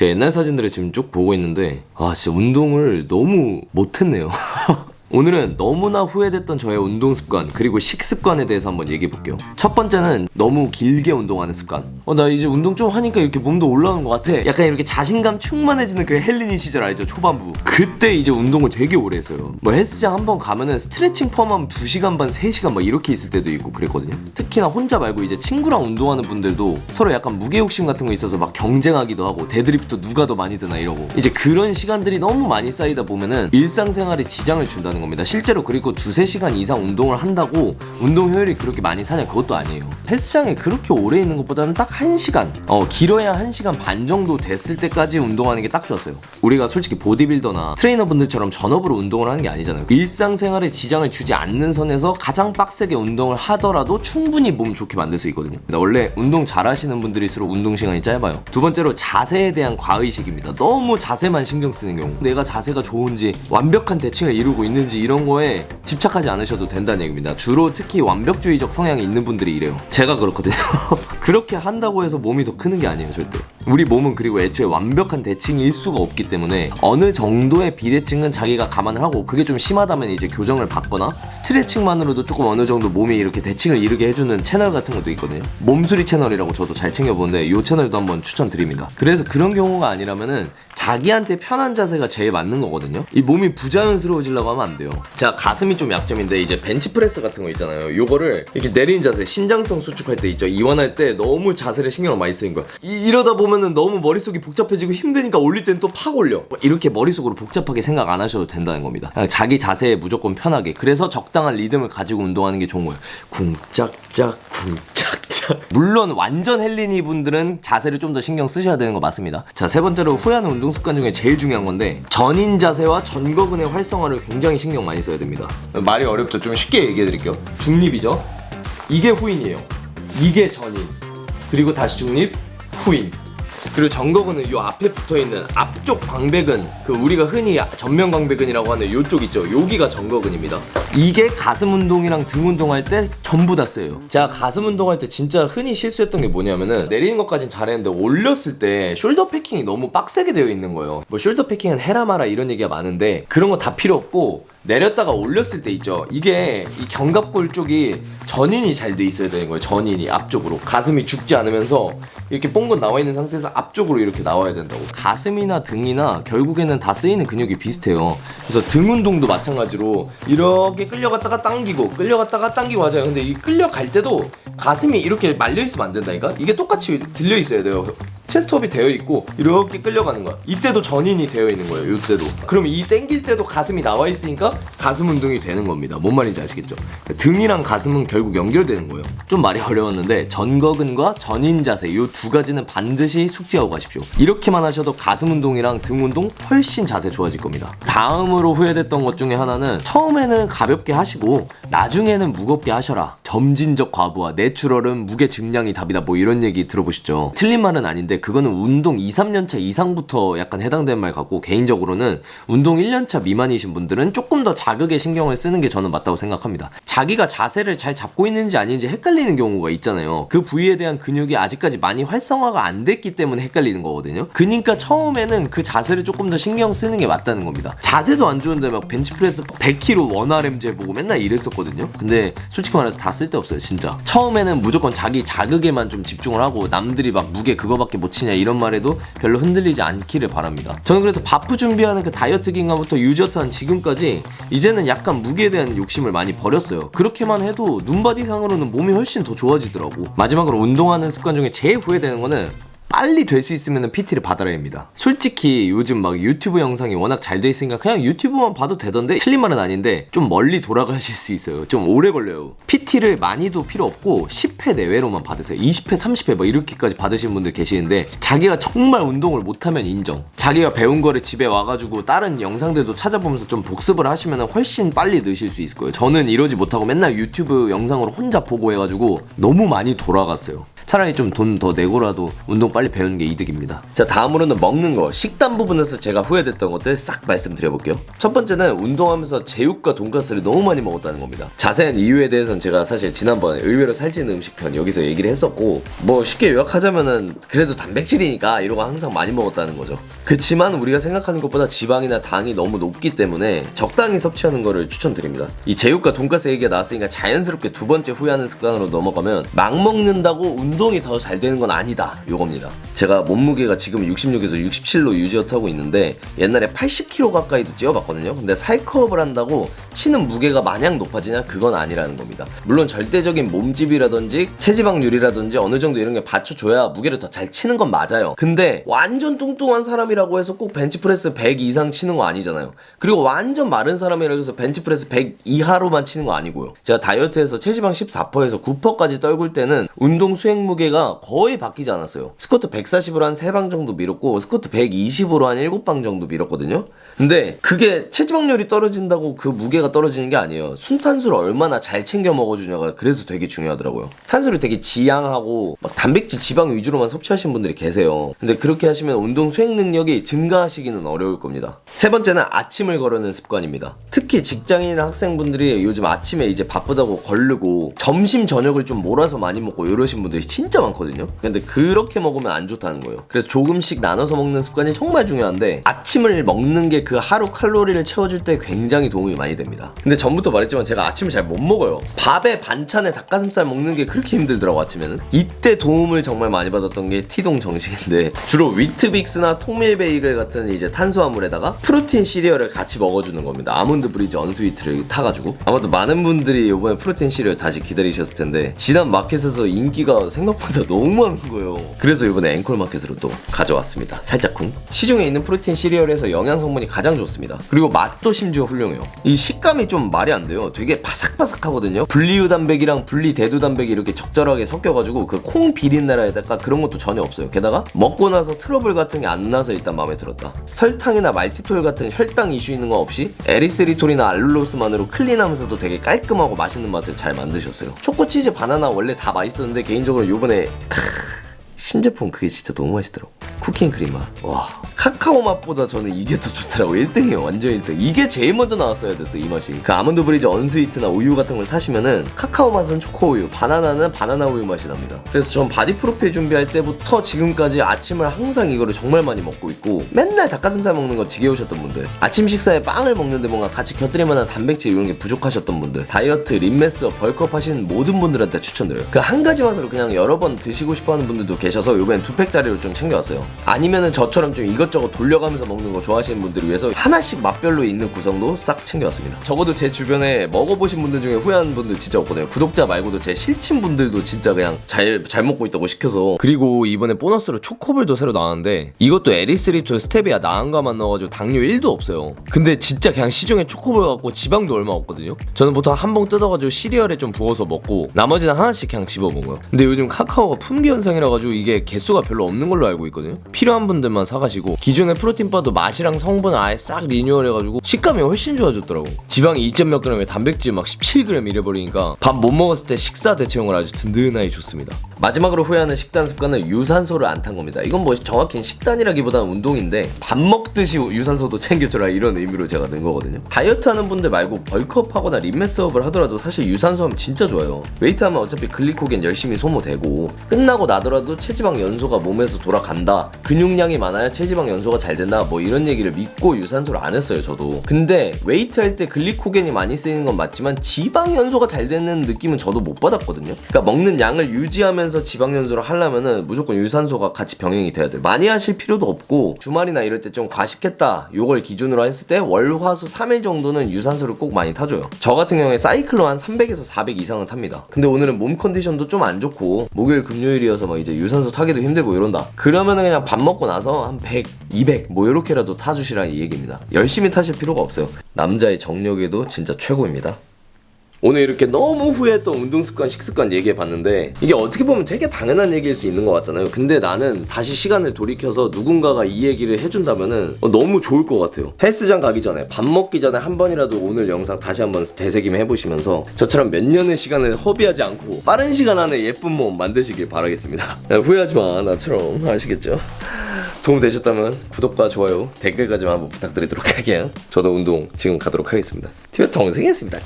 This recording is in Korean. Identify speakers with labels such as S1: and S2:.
S1: 제 옛날 사진들을 지금 쭉 보고 있는데 진짜 운동을 너무 못했네요. 오늘은 너무나 후회됐던 저의 운동 습관 그리고 식습관에 대해서 한번 얘기해 볼게요. 첫 번째는 너무 길게 운동하는 습관. 나 이제 운동 좀 하니까 이렇게 몸도 올라오는 것 같아. 약간 이렇게 자신감 충만해지는 그 헬린이 시절 알죠? 초반부. 그때 이제 운동을 되게 오래 했어요. 뭐 헬스장 한번 가면은 스트레칭 포함하면 2시간 반, 3시간 막 이렇게 있을 때도 있고 그랬거든요. 특히나 혼자 말고 이제 친구랑 운동하는 분들도 서로 약간 무게욕심 같은 거 있어서 막 경쟁하기도 하고 데드리프트 누가 더 많이 드나 이러고 이제 그런 시간들이 너무 많이 쌓이다 보면은 일상생활에 지장을 준다는 겁니다. 실제로. 그리고 2-3시간 이상 운동을 한다고 운동 효율이 그렇게 많이 사냐? 그것도 아니에요. 헬스장에 그렇게 오래 있는 것보다는 딱 1시간 길어야 1시간 반 정도 됐을 때까지 운동하는 게 딱 좋았어요. 우리가 솔직히 보디빌더나 트레이너분들처럼 전업으로 운동을 하는 게 아니잖아요. 일상생활에 지장을 주지 않는 선에서 가장 빡세게 운동을 하더라도 충분히 몸 좋게 만들 수 있거든요. 원래 운동 잘 하시는 분들일수록 운동 시간이 짧아요. 두 번째로 자세에 대한 과의식입니다. 너무 자세만 신경 쓰는 경우, 내가 자세가 좋은지 완벽한 대칭을 이루고 있는지 이런 거에 집착하지 않으셔도 된다는 얘기입니다. 주로 특히 완벽주의적 성향이 있는 분들이 이래요. 제가 그렇거든요. 그렇게 한다고 해서 몸이 더 크는 게 아니에요, 절대. 우리 몸은 그리고 애초에 완벽한 대칭일 수가 없기 때문에 어느 정도의 비대칭은 자기가 감안을 하고, 그게 좀 심하다면 이제 교정을 받거나 스트레칭만으로도 조금 어느 정도 몸이 이렇게 대칭을 이루게 해주는 채널 같은 것도 있거든요. 몸수리 채널이라고 저도 잘 챙겨보는데 이 채널도 한번 추천드립니다. 그래서 그런 경우가 아니라면은 자기한테 편한 자세가 제일 맞는 거거든요. 이 몸이 부자연스러워지려고 하면 안 돼요. 자, 가슴이 좀 약점인데 이제 벤치프레스 같은 거 있잖아요. 요거를 이렇게 내리는 자세, 신장성 수축할 때 있죠. 이완할 때 너무 자세를 신경을 많이 쓰는 거야. 이러다 보면은 너무 머릿속이 복잡해지고 힘드니까 올릴 땐 또 팍 올려. 이렇게 머릿속으로 복잡하게 생각 안 하셔도 된다는 겁니다. 자기 자세에 무조건 편하게. 그래서 적당한 리듬을 가지고 운동하는 게 좋은 거예요. 쿵짝짝 쿵짝짝. 물론 완전 헬린이 분들은 자세를 좀 더 신경 쓰셔야 되는 거 맞습니다. 자, 세 번째로 후회하는 운동 습관 중에 제일 중요한 건데, 전인 자세와 전거근의 활성화를 굉장히 신경 많이 써야 됩니다. 말이 어렵죠? 좀 쉽게 얘기해 드릴게요. 중립이죠? 이게 후인이에요. 이게 전인. 그리고 다시 중립, 후인. 그리고 전거근은 요 앞에 붙어있는 앞쪽 광배근, 그 우리가 흔히 전면 광배근이라고 하는 요쪽 있죠? 여기가 전거근입니다. 이게 가슴 운동이랑 등 운동할 때 전부 다 쓰여요. 제가 가슴 운동할 때 진짜 흔히 실수했던 게 뭐냐면은, 내리는 것까진 잘했는데 올렸을 때 숄더 패킹이 너무 빡세게 되어 있는 거예요. 뭐 숄더 패킹은 해라 마라 이런 얘기가 많은데 그런 거 다 필요 없고, 내렸다가 올렸을 때 있죠, 이게 이 견갑골 쪽이 전인이 잘 돼 있어야 되는 거예요. 전인이 앞쪽으로, 가슴이 죽지 않으면서 이렇게 뽕긋 나와 있는 상태에서 앞쪽으로 이렇게 나와야 된다고. 가슴이나 등이나 결국에는 다 쓰이는 근육이 비슷해요. 그래서 등 운동도 마찬가지로 이렇게 끌려갔다가 당기고 끌려갔다가 당기고 하잖아요. 근데 이 끌려갈 때도 가슴이 이렇게 말려 있으면 안 된다니까. 이게 똑같이 들려 있어야 돼요. 체스트업이 되어 있고 이렇게 끌려가는 거야. 이때도 전인이 되어 있는 거예요. 이때도. 그럼 이 당길 때도 가슴이 나와 있으니까 가슴 운동이 되는 겁니다. 뭔 말인지 아시겠죠? 등이랑 가슴은 결국 연결되는 거예요. 좀 말이 어려웠는데 전거근과 전인 자세 이 두 가지는 반드시 숙지하고 가십시오. 이렇게만 하셔도 가슴 운동이랑 등 운동 훨씬 자세 좋아질 겁니다. 다음으로 후회됐던 것 중에 하나는, 처음에는 가볍게 하시고 나중에는 무겁게 하셔라. 점진적 과부하, 내추럴은 무게 증량이 답이다, 뭐 이런 얘기 들어보시죠? 틀린 말은 아닌데 그거는 운동 2-3년차 이상부터 약간 해당되는 말 같고, 개인적으로는 운동 1년차 미만이신 분들은 조금 더 자극에 신경을 쓰는 게 저는 맞다고 생각합니다. 자기가 자세를 잘 잡고 있는지 아닌지 헷갈리는 경우가 있잖아요. 그 부위에 대한 근육이 아직까지 많이 활성화가 안 됐기 때문에 헷갈리는 거거든요. 그러니까 처음에는 그 자세를 조금 더 신경 쓰는 게 맞다는 겁니다. 자세도 안 좋은데 막 벤치프레스 100kg 원RM제 해보고 맨날 이랬었거든요. 근데 솔직히 말해서 다 쓸데없어요, 진짜. 처음에는 무조건 자기 자극에만 좀 집중을 하고, 남들이 막 무게 그거밖에 못 치냐 이런 말에도 별로 흔들리지 않기를 바랍니다. 저는 그래서 바프 준비하는 그 다이어트 기간부터 유저트 한 지금까지 이제는 약간 무게에 대한 욕심을 많이 버렸어요. 그렇게만 해도 눈바디상으로는 몸이 훨씬 더 좋아지더라고. 마지막으로 운동하는 습관 중에 제일 후회되는 거는, 빨리 될 수 있으면 PT를 받아라입니다. 솔직히 요즘 막 유튜브 영상이 워낙 잘 돼 있으니까 그냥 유튜브만 봐도 되던데, 틀린 말은 아닌데 좀 멀리 돌아가실 수 있어요. 좀 오래 걸려요. PT를 많이도 필요 없고 10회 내외로만 받으세요. 20회, 30회 막 이렇게까지 받으시는 분들 계시는데, 자기가 정말 운동을 못하면 인정. 자기가 배운 거를 집에 와가지고 다른 영상들도 찾아보면서 좀 복습을 하시면 훨씬 빨리 느실 수 있을 거예요. 저는 이러지 못하고 맨날 유튜브 영상으로 혼자 보고 해가지고 너무 많이 돌아갔어요. 차라리 좀 돈 더 내고라도 운동 빨리 배우는 게 이득입니다. 자, 다음으로는 먹는 거, 식단 부분에서 제가 후회됐던 것들 싹 말씀드려볼게요. 첫 번째는 운동하면서 제육과 돈가스를 너무 많이 먹었다는 겁니다. 자세한 이유에 대해서는 제가 사실 지난번에 의외로 살찌는 음식편 여기서 얘기를 했었고, 뭐 쉽게 요약하자면은 그래도 단백질이니까 이러고 항상 많이 먹었다는 거죠. 그치만 우리가 생각하는 것보다 지방이나 당이 너무 높기 때문에 적당히 섭취하는 거를 추천드립니다. 이 제육과 돈가스 얘기가 나왔으니까 자연스럽게 두 번째 후회하는 습관으로 넘어가면, 막 먹는다고 운동이 더 잘 되는 건 아니다, 요겁니다. 제가 몸무게가 지금 66에서 67로 유지하고 있는데 옛날에 80kg 가까이도 찌어봤거든요. 근데 살크업을 한다고 치는 무게가 마냥 높아지냐? 그건 아니라는 겁니다. 물론 절대적인 몸집이라든지 체지방률이라든지 어느 정도 이런 게 받쳐줘야 무게를 더 잘 치는 건 맞아요. 근데 완전 뚱뚱한 사람이라고 해서 꼭 벤치프레스 100 이상 치는 거 아니잖아요. 그리고 완전 마른 사람이라고 해서 벤치프레스 100 이하로만 치는 거 아니고요. 제가 다이어트에서 체지방 14%에서 9%까지 떨굴 때는 운동 수행 무게가 거의 바뀌지 않았어요. 스쿼트 140으로 한 3방 정도 밀었고, 스쿼트 120으로 한 7방 정도 밀었거든요. 근데 그게 체지방률이 떨어진다고 그 무게가 떨어지는 게 아니에요. 순탄수를 얼마나 잘 챙겨 먹어주냐가 그래서 되게 중요하더라고요. 탄수를 되게 지양하고 막 단백질, 지방 위주로만 섭취하시는 분들이 계세요. 근데 그렇게 하시면 운동 수행 능력이 증가하시기는 어려울 겁니다. 세 번째는 아침을 거르는 습관입니다. 특히 직장인이나 학생분들이 요즘 아침에 이제 바쁘다고 거르고 점심 저녁을 좀 몰아서 많이 먹고 이러신 분들이 진짜 많거든요. 근데 그렇게 먹으면 안 좋다는 거예요. 그래서 조금씩 나눠서 먹는 습관이 정말 중요한데, 아침을 먹는 게 그 하루 칼로리를 채워줄 때 굉장히 도움이 많이 됩니다. 근데 전부터 말했지만 제가 아침을 잘 못 먹어요. 밥에 반찬에 닭가슴살 먹는 게 그렇게 힘들더라고, 아침에는. 이때 도움을 정말 많이 받았던 게 티동 정식인데, 주로 위트빅스나 통밀 베이글 같은 이제 탄수화물에다가 프로틴 시리얼을 같이 먹어주는 겁니다. 아몬드 브리즈 언스위트를 타가지고. 아마도 많은 분들이 이번에 프로틴 시리얼 다시 기다리셨을 텐데, 지난 마켓에서 인기가 생각보다 너무 많은 거예요. 그래서 이번에 앵콜 마켓으로 또 가져왔습니다. 살짝쿵. 시중에 있는 프로틴 시리얼에서 영양 성분이 가장 좋습니다. 그리고 맛도 심지어 훌륭해요. 이 식감이 좀 말이 안 돼요. 되게 바삭바삭하거든요. 분리유 단백이랑 분리대두 단백이 이렇게 적절하게 섞여가지고 그 콩 비린내라에다가 그런 것도 전혀 없어요. 게다가 먹고 나서 트러블 같은 게 안 나서 일단 마음에 들었다. 설탕이나 말티톨 같은 혈당 이슈 있는 거 없이 에리스리톨이나 알룰로스만으로 클린하면서도 되게 깔끔하고 맛있는 맛을 잘 만드셨어요. 초코치즈 바나나 원래 다 맛있었는데 개인적으로 요번에 신제품 그게 진짜 너무 맛있더라고. 쿠킹 크림 맛. 와, 카카오 맛보다 저는 이게 더 좋더라고. 1등이에요. 완전 1등. 이게 제일 먼저 나왔어야 됐어, 이 맛이. 그 아몬드 브리즈 언스위트나 우유 같은 걸 타시면은 카카오 맛은 초코 우유, 바나나는 바나나 우유 맛이 납니다. 그래서 전 바디 프로필 준비할 때부터 지금까지 아침을 항상 이거를 정말 많이 먹고 있고, 맨날 닭가슴살 먹는 거 지겨우셨던 분들, 아침 식사에 빵을 먹는데 뭔가 같이 곁들일 만한 단백질 이런 게 부족하셨던 분들, 다이어트, 림메스업, 벌크업 하시는 모든 분들한테 추천드려요. 그 한 가지 맛으로 그냥 여러 번 드시고 싶어 하는 분들도 계셔서 요번엔 2팩짜리로 좀 챙겨왔어요. 아니면은 저처럼 좀 이것저것 돌려가면서 먹는 거 좋아하시는 분들을 위해서 하나씩 맛별로 있는 구성도 싹 챙겨왔습니다. 적어도 제 주변에 먹어보신 분들 중에 후회하는 분들 진짜 없거든요. 구독자 말고도 제 실친 분들도 진짜 그냥 잘 먹고 있다고 시켜서. 그리고 이번에 보너스로 초코볼도 새로 나왔는데, 이것도 에리스리톨, 스테비아, 나은가만 넣어가지고 당류 1도 없어요. 근데 진짜 그냥 시중에 초코볼 갖고 지방도 얼마 없거든요. 저는 보통 한 봉 뜯어가지고 시리얼에 좀 부어서 먹고 나머지는 하나씩 그냥 집어 먹어요. 근데 요즘 카카오가 품귀 현상이라 가지고 이게 개수가 별로 없는 걸로 알고 있거든요. 필요한 분들만 사가시고, 기존의 프로틴바도 맛이랑 성분 아예 싹 리뉴얼해가지고 식감이 훨씬 좋아졌더라고. 지방이 2점 몇 g에 단백질 막 17g 이래버리니까 밥 못 먹었을 때 식사 대체용을 아주 든든하게 좋습니다. 마지막으로 후회하는 식단 습관은 유산소를 안 탄 겁니다. 이건 뭐 정확히 식단이라기보다는 운동인데, 밥 먹듯이 유산소도 챙겨줘라 이런 의미로 제가 넣은 거거든요. 다이어트 하는 분들 말고 벌크업 하거나 림메스업을 하더라도 사실 유산소 하면 진짜 좋아요. 웨이트 하면 어차피 글리코겐 열심히 소모되고, 끝나고 나더라도 체지방 연소가 몸에서 돌아간다, 근육량이 많아야 체지방 연소가 잘 된다, 뭐 이런 얘기를 믿고 유산소를 안 했어요, 저도. 근데 웨이트 할 때 글리코겐이 많이 쓰이는 건 맞지만 지방 연소가 잘 되는 느낌은 저도 못 받았거든요. 그러니까 먹는 양을 유지하면서 지방 연소를 하려면은 무조건 유산소가 같이 병행이 돼야 돼요. 많이 하실 필요도 없고, 주말이나 이럴 때 좀 과식했다 요걸 기준으로 했을 때 월, 화, 수 3일 정도는 유산소를 꼭 많이 타줘요. 저 같은 경우에 사이클로 한 300에서 400 이상은 탑니다. 근데 오늘은 몸 컨디션도 좀 안 좋고 목요일 금요일이어서 막 이제 유산소 타기도 힘들고 이런다, 그러면은 그냥 밥 먹고 나서 한 100, 200 뭐 이렇게라도 타주시라 이 얘기입니다. 열심히 타실 필요가 없어요. 남자의 정력에도 진짜 최고입니다. 오늘 이렇게 너무 후회했던 운동습관, 식습관 얘기해봤는데 이게 어떻게 보면 되게 당연한 얘기일 수 있는 것 같잖아요. 근데 나는 다시 시간을 돌이켜서 누군가가 이 얘기를 해준다면은 너무 좋을 것 같아요. 헬스장 가기 전에, 밥 먹기 전에 한 번이라도 오늘 영상 다시 한번 되새김 해보시면서 저처럼 몇 년의 시간을 허비하지 않고 빠른 시간 안에 예쁜 몸 만드시길 바라겠습니다. 후회하지 마, 나처럼. 아시겠죠? 도움 되셨다면 구독과 좋아요, 댓글까지만 한번 부탁드리도록 할게요. 저도 운동 지금 가도록 하겠습니다. 티베트 동생이었습니다.